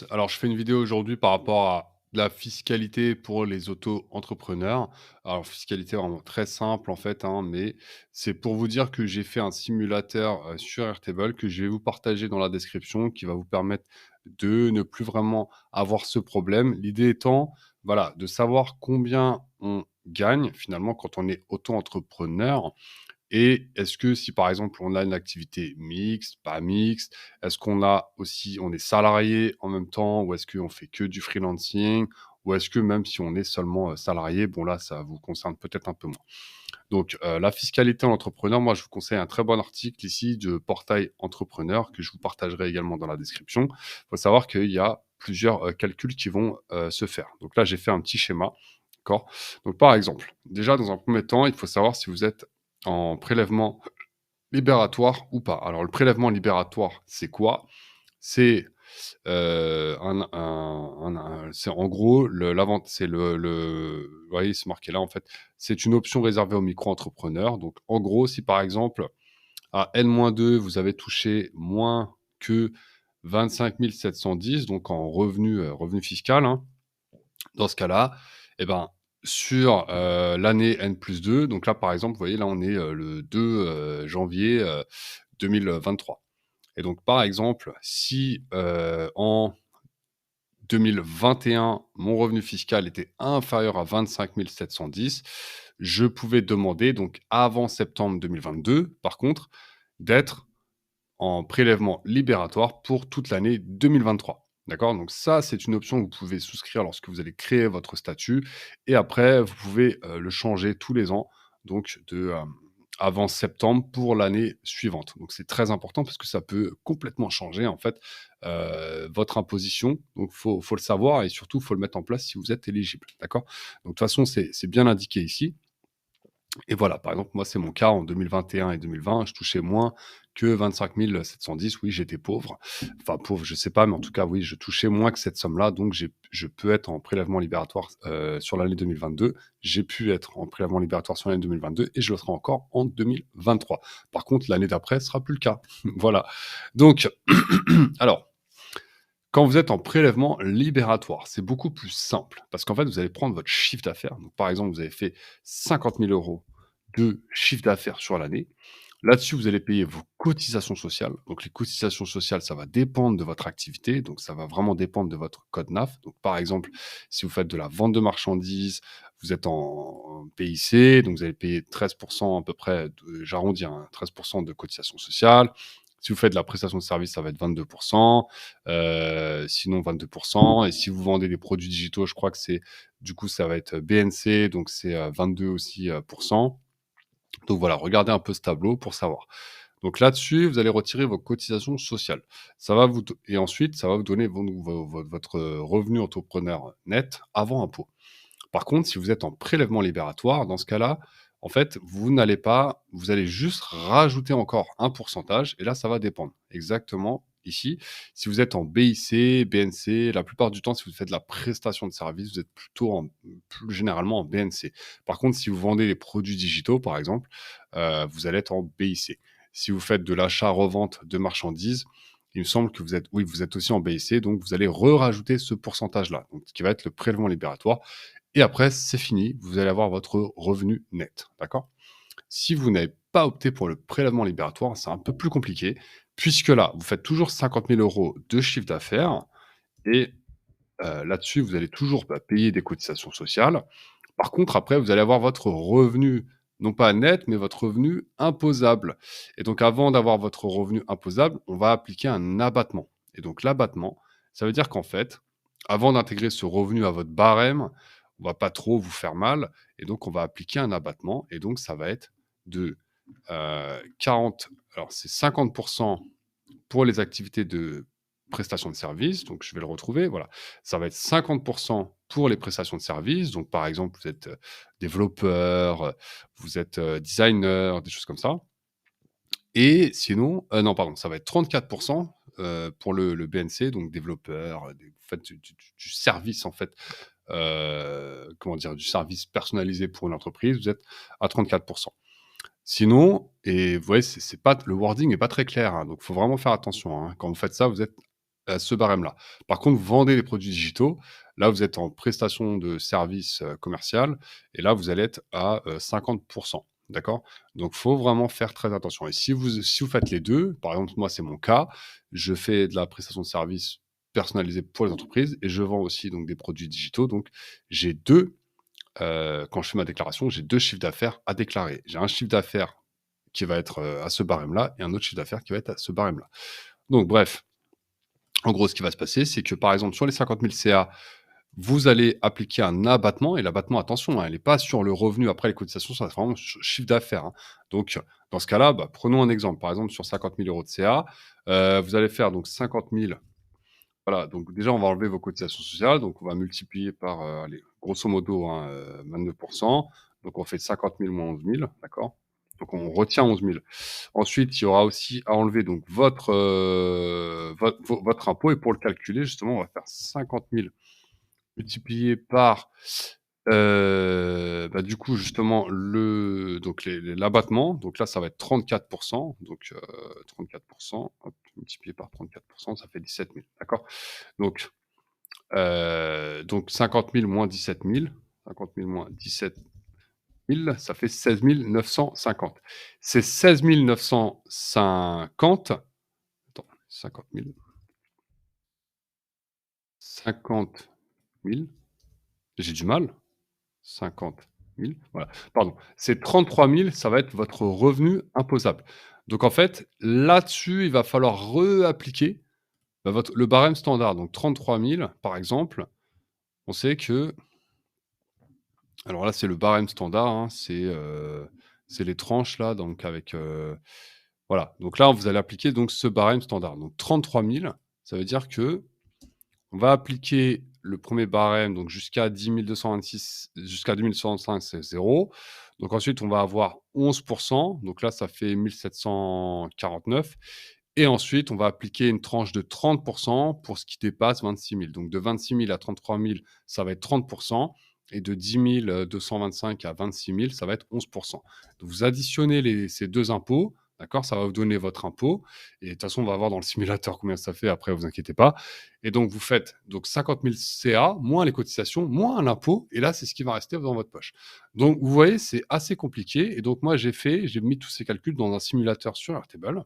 Alors, je fais une vidéo aujourd'hui par rapport à la fiscalité pour les auto-entrepreneurs. Alors, fiscalité vraiment très simple en fait, hein, mais c'est pour vous dire que j'ai fait un simulateur sur Airtable que je vais vous partager dans la description qui va vous permettre de ne plus vraiment avoir ce problème. L'idée étant, voilà, de savoir combien on gagne finalement quand on est auto-entrepreneur et est-ce que si par exemple on a une activité mixte, pas mixte, est-ce qu'on a aussi on est salarié en même temps ou est-ce qu'on fait que du freelancing? Ou est-ce que même si on est seulement, salarié, bon là ça vous concerne peut-être un peu moins. Donc, la fiscalité en entrepreneur, moi je vous conseille un très bon article ici de Portail Entrepreneur que je vous partagerai également dans la description. Il faut savoir qu'il y a plusieurs, calculs qui vont, se faire. Donc là j'ai fait un petit schéma, d'accord? Donc par exemple, déjà dans un premier temps, il faut savoir si vous êtes en prélèvement libératoire ou pas. Alors le prélèvement libératoire, c'est quoi? C'est, c'est en gros c'est vous voyez, c'est marqué là en fait, c'est une option réservée aux micro-entrepreneurs. Donc en gros, si par exemple à N-2, vous avez touché moins que 25 710, donc en revenu, revenu fiscal, hein, dans ce cas-là, et ben, sur, l'année N+2, donc là, par exemple, vous voyez, là, on est, le 2, janvier, 2023 et donc, par exemple, si, en 2021, mon revenu fiscal était inférieur à 25 710, je pouvais demander, donc avant septembre 2022, par contre, d'être en prélèvement libératoire pour toute l'année 2023. D'accord? Donc ça, c'est une option que vous pouvez souscrire lorsque vous allez créer votre statut et après vous pouvez, le changer tous les ans, donc avant septembre pour l'année suivante. Donc c'est très important parce que ça peut complètement changer en fait, votre imposition. Donc faut le savoir et surtout faut le mettre en place si vous êtes éligible. D'accord? Donc de toute façon, c'est bien indiqué ici. Et voilà, par exemple, moi, c'est mon cas en 2021 et 2020, je touchais moins que 25 710. Oui, j'étais pauvre. Enfin, pauvre, je sais pas, mais en tout cas, oui, je touchais moins que cette somme-là. Donc, je peux être en prélèvement libératoire sur l'année 2022. J'ai pu être en prélèvement libératoire sur l'année 2022 et je le serai encore en 2023. Par contre, l'année d'après, ce sera plus le cas. Voilà. Donc, alors, quand vous êtes en prélèvement libératoire, c'est beaucoup plus simple parce qu'en fait, vous allez prendre votre chiffre d'affaires. Donc, par exemple, vous avez fait 50 000 euros de chiffre d'affaires sur l'année. Là-dessus, vous allez payer vos cotisations sociales. Donc, les cotisations sociales, ça va dépendre de votre activité. Donc, ça va vraiment dépendre de votre code NAF. Donc, par exemple, si vous faites de la vente de marchandises, vous êtes en PIC, donc vous allez payer 13% à peu près, j'arrondis, hein, 13% de cotisations sociales. Si vous faites de la prestation de service, ça va être 22%, sinon 22%. Et si vous vendez des produits digitaux, je crois que c'est, du coup, ça va être BNC, donc c'est 22 aussi, pourcents. Donc voilà, regardez un peu ce tableau pour savoir. Donc là-dessus, vous allez retirer vos cotisations sociales. Et ensuite, ça va vous donner votre revenu entrepreneur net avant impôt. Par contre, si vous êtes en prélèvement libératoire, dans ce cas-là, en fait, vous allez juste rajouter encore un pourcentage et là, ça va dépendre. Exactement ici. Si vous êtes en BIC, BNC, la plupart du temps, si vous faites de la prestation de service, vous êtes plus généralement en BNC. Par contre, si vous vendez des produits digitaux, par exemple, vous allez être en BIC. Si vous faites de l'achat-revente de marchandises, il me semble que vous êtes aussi en BIC, donc vous allez rajouter ce pourcentage-là, donc ce qui va être le prélèvement libératoire. Et après, c'est fini, vous allez avoir votre revenu net, d'accord? Si vous n'avez pas opté pour le prélèvement libératoire, c'est un peu plus compliqué, puisque là, vous faites toujours 50 000 euros de chiffre d'affaires et là-dessus, vous allez toujours, payer des cotisations sociales. Par contre, après, vous allez avoir votre revenu, non pas net, mais votre revenu imposable. Et donc, avant d'avoir votre revenu imposable, on va appliquer un abattement. Et donc, l'abattement, ça veut dire qu'en fait, avant d'intégrer ce revenu à votre barème, on va pas trop vous faire mal. Et donc, on va appliquer un abattement. Et donc, ça va être de 40, alors c'est 50% pour les activités de prestation de services, donc je vais le retrouver, voilà. Ça va être 50% pour les prestations de services, donc par exemple, vous êtes, développeur, vous êtes, designer, des choses comme ça et sinon non pardon, ça va être 34%, pour le BNC, donc développeur, vous faites du service en fait, comment dire? Du service personnalisé pour une entreprise, vous êtes à 34%. Sinon et vous voyez, c'est pas le wording est pas très clair, hein, donc il faut vraiment faire attention, hein. Quand vous faites ça, vous êtes à ce barème-là. Par contre, vous vendez des produits digitaux, là, vous êtes en prestation de service, commercial et là, vous allez être à, 50. D'accord? Donc faut vraiment faire très attention et si vous faites les 2, par exemple, moi, c'est mon cas, je fais de la prestation de service personnalisée pour les entreprises et je vends aussi donc des produits digitaux, donc j'ai 2. Quand je fais ma déclaration, j'ai 2 chiffres d'affaires à déclarer. J'ai un chiffre d'affaires qui va être, à ce barème-là et un autre chiffre d'affaires qui va être à ce barème-là. Donc bref, en gros, ce qui va se passer, c'est que, par exemple, sur les 50 000 CA, vous allez appliquer un abattement et l'abattement, attention, hein, elle est pas sur le revenu après les cotisations, ça, c'est vraiment ch chiffre d'affaires, hein. Donc, dans ce cas-là, bah, prenons un exemple. Par exemple, sur 50 000 € de CA, vous allez faire donc 50 000. Voilà, donc déjà, on va enlever vos cotisations sociales, donc on va multiplier par, allez, grosso modo, hein, 22. Donc on fait 50 000 moins 11 000, d'accord? Donc on retient 11 000. Ensuite, il y aura aussi à enlever donc votre impôt et pour le calculer, justement, on va faire 50 000 multiplié par, bah, du coup, justement, l'abattement. Donc là, ça va être 34. Donc 34, hop, multiplié par 34, ça fait 17 000, d'accord? Donc 50 000 moins 17 000, 50 000 moins 17 000, ça fait 16 950. Ces 16 950, attends, 50 000, 50 000, j'ai du mal, 50 000, voilà, pardon, c'est 33 000, ça va être votre revenu imposable. Donc en fait, là-dessus, il va falloir réappliquer, bah, le barème standard. Donc 33 000, par exemple, on sait que alors là, c'est le barème standard, hein, c'est les tranches là, donc avec, voilà. Donc là, vous allez appliquer donc ce barème standard. Donc 33 000, ça veut dire que on va appliquer le premier barème, donc jusqu'à 10 226, jusqu'à 2 265, c'est 0. Donc ensuite, on va avoir 11. Donc là, ça fait 1 749 et ensuite, on va appliquer une tranche de 30 pour ce qui dépasse 26 000. Donc de 26 000 à 33 000, ça va être 30 et de 10 225 à 26 000, ça va être 11. Donc vous additionnez ces 2 impôts, d'accord? Ça va vous donner votre impôt et de toute façon, on va voir dans le simulateur combien ça fait après, vous inquiétez pas. Et donc vous faites donc 50 000 CA, moins les cotisations, moins l'impôt et là, c'est ce qui va rester dans votre poche. Donc vous voyez, c'est assez compliqué et donc moi, j'ai mis tous ces calculs dans un simulateur sur Airtable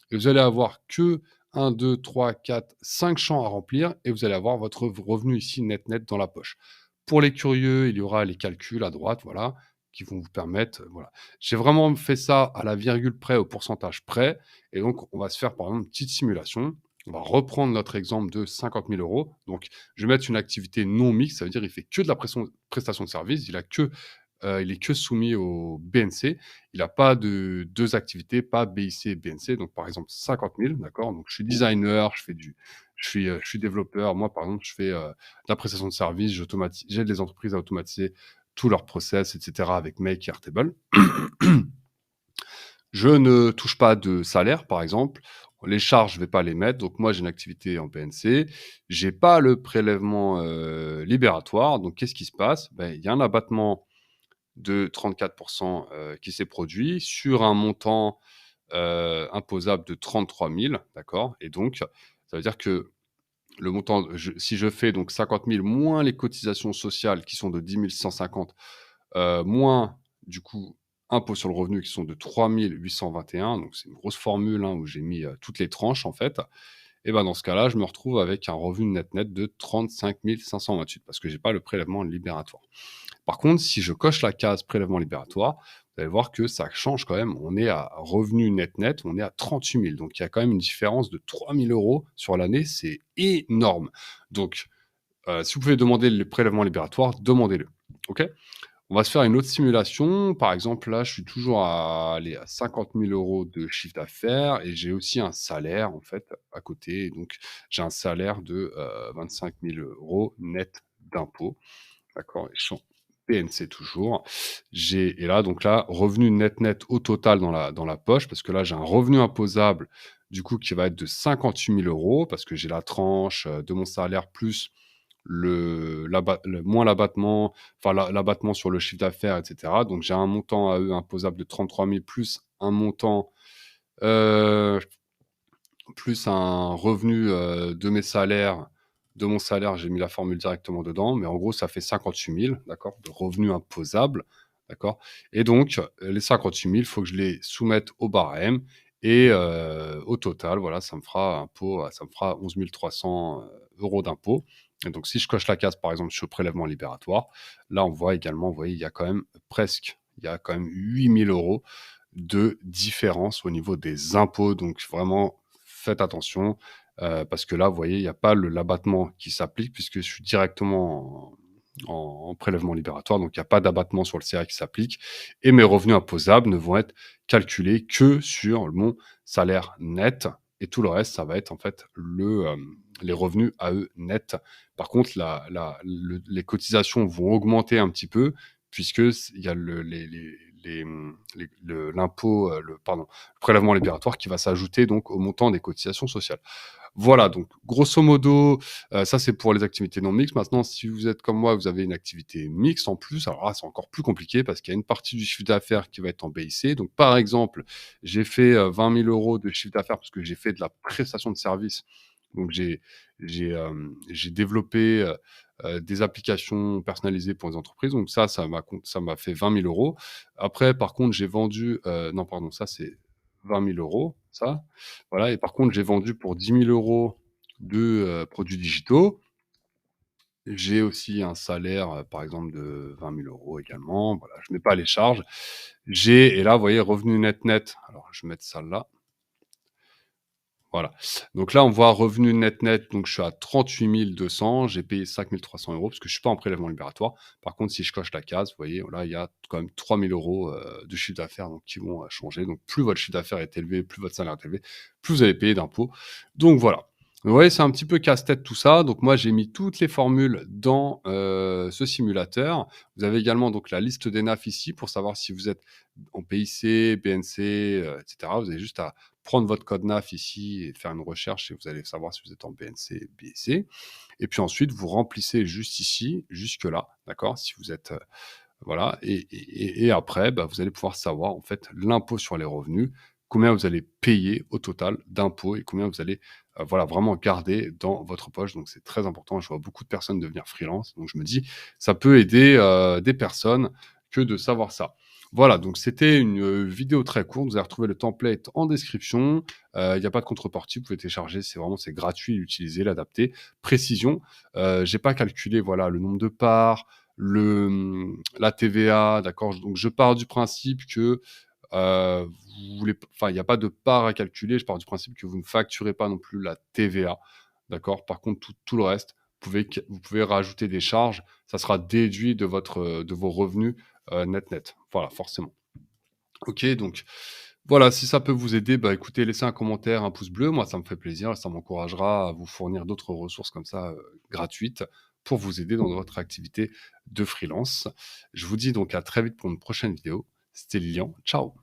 et vous allez avoir que 1, 2, 3, 4, 5 champs à remplir et vous allez avoir votre revenu ici net dans la poche. Pour les curieux, il y aura les calculs à droite, voilà, qui vont vous permettre, voilà. J'ai vraiment fait ça à la virgule près, au pourcentage près et donc on va se faire, par exemple, une petite simulation. On va reprendre notre exemple de 50 000 €. Donc je vais mettre une activité non mixte, ça veut dire il fait que de la prestation de service, il est que soumis au BNC. Il a pas de 2 activités, pas BIC et BNC. Donc par exemple 50 000, d'accord? Donc je suis designer, je suis développeur. Moi, par exemple, je fais, de la prestation de service, j'aide les entreprises à automatiser tous leurs process et cetera avec Make et Airtable. Je ne touche pas de salaire, par exemple. Les charges, je vais pas les mettre. Donc moi, j'ai une activité en PNC. J'ai pas le prélèvement, libératoire. Donc qu'est-ce qui se passe? Ben, il y a un abattement de 34 qui s'est produit sur un montant, imposable de 33 000, d'accord? Et donc ça veut dire que le montant si je fais donc 50 000 moins les cotisations sociales qui sont de 10 150, moins du coup impôts sur le revenu qui sont de 3 821, donc c'est une grosse formule, hein, où j'ai mis, toutes les tranches en fait et ben, dans ce cas-là, je me retrouve avec un revenu net de 35 528 parce que j'ai pas le prélèvement libératoire. Par contre, si je coche la case prélèvement libératoire, vous allez voir que ça change quand même. On est à revenu net, on est à 38 000. Donc, il y a quand même une différence de 3 000 € sur l'année. C'est énorme. Donc, si vous pouvez demander le prélèvement libératoire, demandez-le. OK? On va se faire une autre simulation. Par exemple, là, je suis toujours à 50 000 € de chiffre d'affaires et j'ai aussi un salaire, en fait, à côté. Et donc, j'ai un salaire de 25 000 € net d'impôts. D'accord, et je suis en PNC toujours. Et là, donc là, revenu net au total dans la poche, parce que là, j'ai un revenu imposable, du coup, qui va être de 58 000 € parce que j'ai la tranche, de mon salaire plus moins l'abattement, enfin l'abattement sur le chiffre d'affaires et cetera. Donc j'ai un montant à eux imposable de 33 000 plus un montant, heu plus un revenu, de mes salaires de mon salaire, j'ai mis la formule directement dedans, mais en gros, ça fait 58 000, d'accord, de revenus imposables, d'accord, et donc les 58 000, il faut que je les soumette au barème et au total, voilà, ça me fera 11 300 € d'impôt, et donc si je coche la case, par exemple, je suis au prélèvement libératoire, là, on voit également, vous voyez, il y a quand même 8 000 € de différence au niveau des impôts, donc vraiment, faites attention, parce que là, vous voyez, il y a pas l'abattement qui s'applique puisque je suis directement en prélèvement libératoire, donc il y a pas d'abattement sur le CA qui s'applique, et mes revenus imposables ne vont être calculés que sur mon salaire net, et tout le reste, ça va être en fait les revenus à eux nets. Par contre, les cotisations vont augmenter un petit peu puisque il y a l'impôt, le prélèvement libératoire qui va s'ajouter donc au montant des cotisations sociales. Voilà, donc grosso modo, ça c'est pour les activités non mixtes. Maintenant, si vous êtes comme moi, vous avez une activité mixte en plus, alors là, c'est encore plus compliqué parce qu'il y a une partie du chiffre d'affaires qui va être en BIC. Donc par exemple, j'ai fait, 20 000 € de chiffre d'affaires parce que j'ai fait de la prestation de service. Donc j'ai développé, des applications personnalisées pour les entreprises. Donc ça m'a fait 20 000 €. Après, par contre, j'ai vendu, non pardon, ça c'est 20 000 €, ça. Voilà, et par contre, j'ai vendu pour 10 000 € de, produits digitaux. J'ai aussi un salaire, par exemple de 20 000 € également. Voilà, je mets pas les charges. Et là, vous voyez, revenu net. Alors, je vais mettre ça là. Voilà. Donc là, on voit revenu net, donc je suis à 38 200. J'ai payé 5 300 € parce que je suis pas en prélèvement libératoire. Par contre, si je coche la case, vous voyez, là, il y a quand même 3 000 € de chiffre d'affaires donc qui vont, changer. Donc plus votre chiffre d'affaires est élevé, plus votre salaire est élevé, plus vous allez payer d'impôts. Donc voilà. Vous voyez, c'est un petit peu casse-tête tout ça. Donc moi, j'ai mis toutes les formules dans, ce simulateur. Vous avez également donc la liste d'ENAF ici pour savoir si vous êtes en PIC, BNC, et cetera. Vous avez juste à prendre votre code NAF ici et faire une recherche et vous allez savoir si vous êtes en BNC, BIC. Et puis ensuite, vous remplissez juste ici, jusque-là, d'accord? Si vous êtes, voilà, et après, bah, vous allez pouvoir savoir, en fait, l'impôt sur les revenus, combien vous allez payer au total d'impôts et combien vous allez, voilà, vraiment garder dans votre poche. Donc c'est très important. Je vois beaucoup de personnes devenir freelance, donc je me dis: «Ça peut aider, des personnes que de savoir ça». Voilà, donc c'était une, vidéo très courte. Vous allez retrouver le template en description. Il y a pas de contrepartie, vous pouvez télécharger, c'est gratuit à utiliser, l'adapter. Précision, j'ai pas calculé, voilà, le nombre de parts, la TVA, d'accord? Donc je pars du principe que, il y a pas de part à calculer. Je pars du principe que vous ne facturez pas non plus la TVA, d'accord? Par contre, tout le reste, vous pouvez rajouter des charges, ça sera déduit de vos revenus, net. Voilà, forcément. OK, donc voilà, si ça peut vous aider, bah, écoutez, laissez un commentaire, un pouce bleu. Moi, ça me fait plaisir, ça m'encouragera à vous fournir d'autres ressources comme ça, gratuites pour vous aider dans votre activité de freelance. Je vous dis donc à très vite pour une prochaine vidéo. C'était Lilian, ciao.